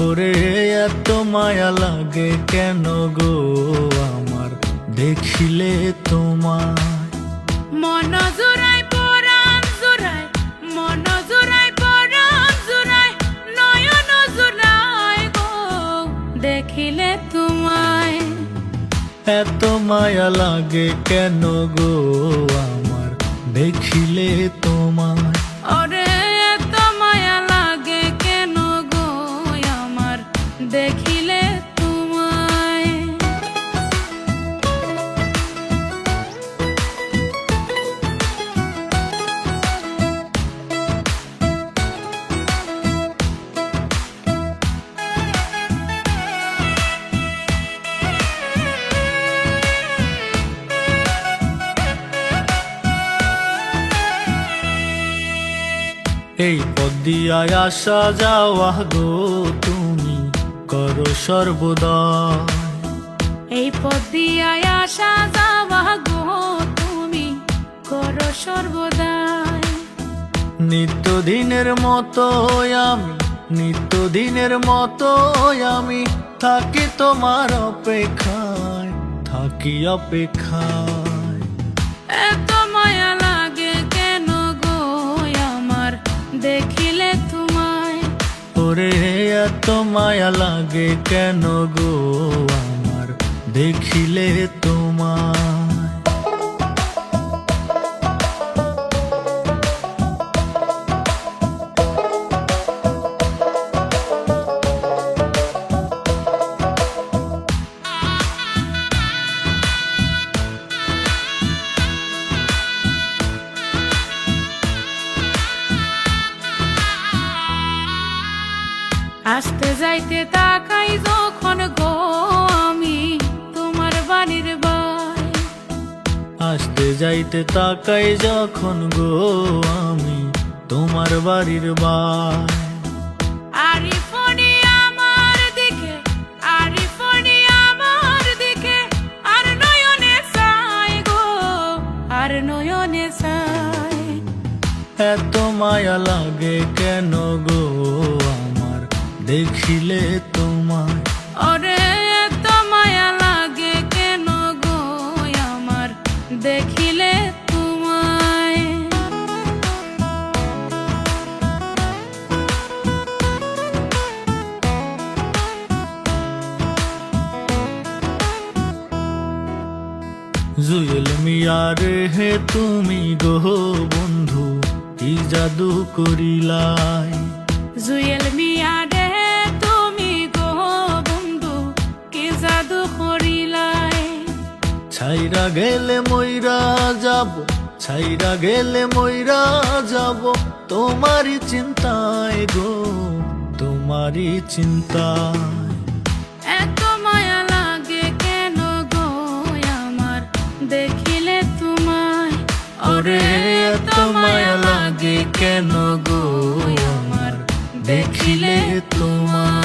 ওরে এত মায়া লাগে কেন গো আমার দেখিলে তোমায়। মন জোড়ায় পরাণ জোড়ায়, মন জোড়ায় পরাণ জোড়ায়, নয়ন জোড়ায় গো দেখিলে তোমায়। এত মায়া লাগে কেন গো আমার দেখিলে তোমায়। ওরে এত মায়া লাগে কেন গো আমার দেখিলে তোমায়। এই পথ দিয়া আসা যাওয়া গো তুমি করো সর্বদা। এই পথ দিয়া আসা যাওয়া গো তুমি করো সর্বদাই। নিত্যদিনের মতো আমি, নিত্যদিনের মতো আমি থাকি তোমার অপেক্ষায়, থাকি অপেক্ষায়। এত মায়া লাগে কেন গো আমার দেখিলে তোমায়। ওরে এত মায়া লাগে কেন গো আমার দেখিলে তোমায়। আসতে যাইতে তাকাই যখন গো আমি তোমার বাড়ির বাই। আসতে যাইতে তাকাই যখন গো আমি তোমার বাড়ির বাই। আরিফনি আমার দিকে, আরিফনি আমার দিকে, আর নয়নে চাই গো, আর নয়নে চাই। এত মায়া লাগে কেন গো আমার দেখিলে তোমায়। ওরে এত মায়া লাগে কেন গো আমার দেখিলে তোমায়। জুয়েল মিয়া রে হে তুমি গো বন্ধু কি জাদু করিলাই। জুয়েল মিয়া রে তুমি গো বন্ধু কি জাদু করিলাই। ছাইরা গেলে মইরা যাব, ছাইরা গেলে মইরা যাব তোমারই চিন্তায় গো, তোমারই চিন্তায়। এত মায়া লাগে কেন গো আমার দেখিলে তোমায়। ওরে এত মায়া লাগে কেন গো আমার দেখিলে তোমায়।